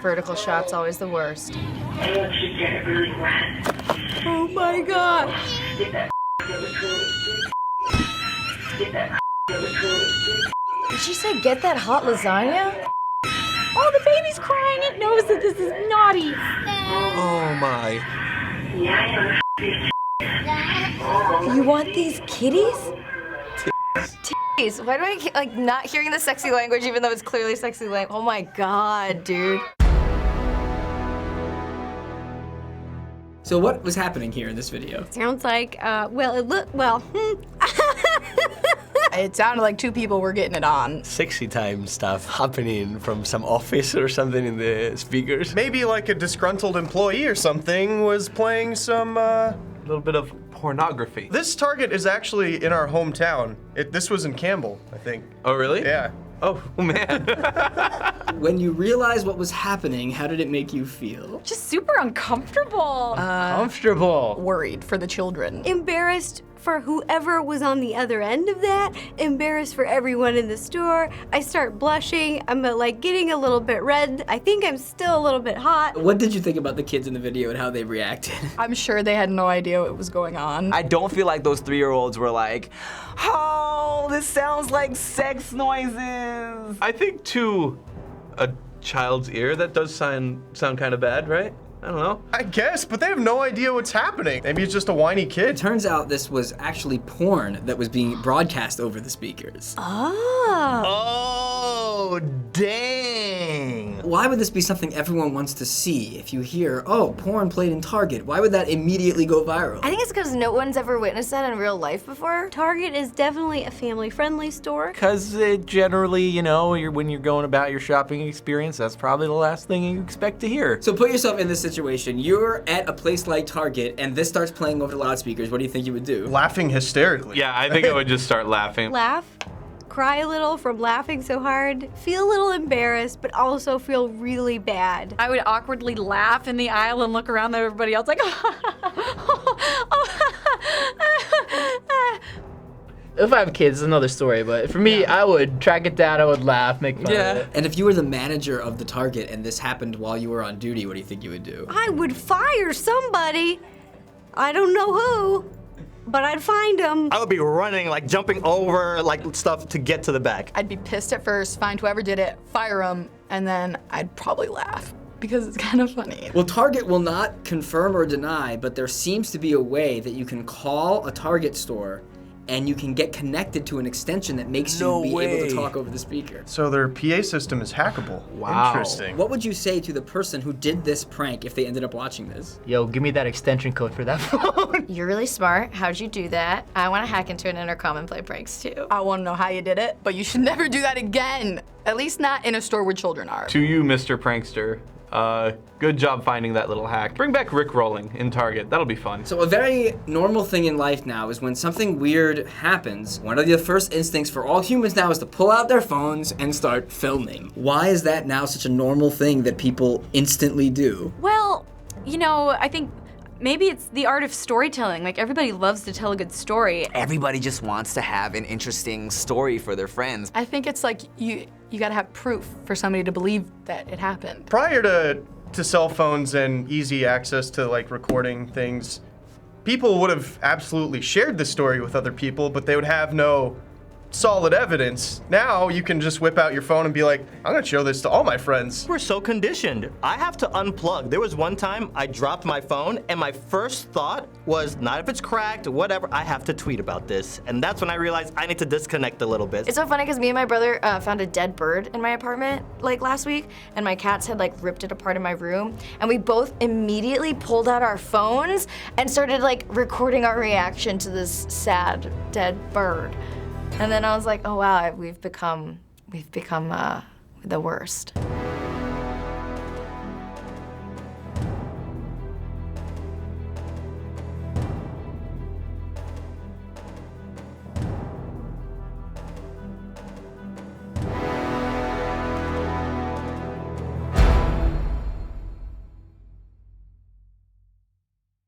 Vertical shot's always the worst. Oh my god. Did she say get that hot lasagna? Oh, the baby's crying. It knows that this is naughty. Oh my. You want these kitties? Titties. Why do I keep, like, not hearing the sexy language even though it's clearly sexy language? Oh my god, dude. So what was happening here in this video? Sounds like, It sounded like two people were getting it on. Sexy time stuff happening from some office or something in the speakers. Maybe like a disgruntled employee or something was playing some, A little bit of pornography. This Target is actually in our hometown. This was in Campbell, I think. Oh, really? Yeah. Oh, man. When you realized what was happening, how did it make you feel? just super uncomfortable. Comfortable. Worried for the children. Embarrassed for whoever was on the other end of that. Embarrassed for everyone in the store. I start blushing. I'm like getting a little bit red. I think I'm still a little bit hot. What did you think about the kids in the video and how they reacted? I'm sure they had no idea what was going on. I don't feel like those 3-year-olds were like, oh, this sounds like sex noises. I think to a child's ear, that does sound kind of bad, right? I don't know. I guess, but they have no idea what's happening. Maybe it's just a whiny It kid. turns out this was actually porn that was being broadcast over the speakers. Oh, dang. Why would this be something everyone wants to see? If you hear, oh, porn played in Target, why would that immediately go viral? I think it's because no one's ever witnessed that in real life before. Target is definitely a family-friendly store. Because generally, you know, when you're going about your shopping experience, that's probably the last thing you expect to hear. So put yourself in this situation. You're at a place like Target and this starts playing over the loudspeakers. What do you think you would do? Laughing hysterically. Yeah, I think I would just start laughing. Laugh, cry a little from laughing so hard, feel a little embarrassed, but also feel really bad. I would awkwardly laugh in the aisle and look around at everybody else like, If I have kids, it's another story, but for me, I would track it down, I would laugh, make fun of it. And if you were the manager of the Target and this happened while you were on duty, what do you think you would do? I would fire somebody. I don't know who, but I'd find them. I would be running, like jumping over like stuff to get to the back. I'd be pissed at first, find whoever did it, fire them, and then I'd probably laugh because it's kind of funny. Well, Target will not confirm or deny, but there seems to be a way that you can call a Target store and you can get connected to an extension that makes you be able to talk over the speaker. So their PA system is hackable. Wow. Interesting. What would you say to the person who did this prank if they ended up watching this? Yo, give me that extension code for that phone. You're really smart. How'd you do that? I want to hack into an intercom and play pranks too. I want to know how you did it, but you should never do that again. At least not in a store where children are. To you, Mr. Prankster, good job finding that little hack. Bring back Rick rolling in Target. That'll be fun. So a very normal thing in life now is when something weird happens, one of the first instincts for all humans now is to pull out their phones and start filming. Why is that now such a normal thing that people instantly do? well, you know, I think maybe it's the art of storytelling. Like, everybody loves to tell a good story. Everybody just wants to have an interesting story for their friends. I think it's like you gotta have proof for somebody to believe that it happened. Prior to cell phones and easy access to like recording things, people would have absolutely shared the story with other people, but they would have no solid evidence. Now you can just whip out your phone and be like, I'm gonna show this to all my friends. We're so conditioned. I have to unplug. There was one time I dropped my phone and my first thought was, not if it's cracked, whatever, I have to tweet about this. And that's when I realized I need to disconnect a little bit. It's so funny because me and my brother found a dead bird in my apartment like last week, and my cats had like ripped it apart in my room, and we both immediately pulled out our phones and started like recording our reaction to this sad dead bird. And then I was like, oh wow, we've become the worst.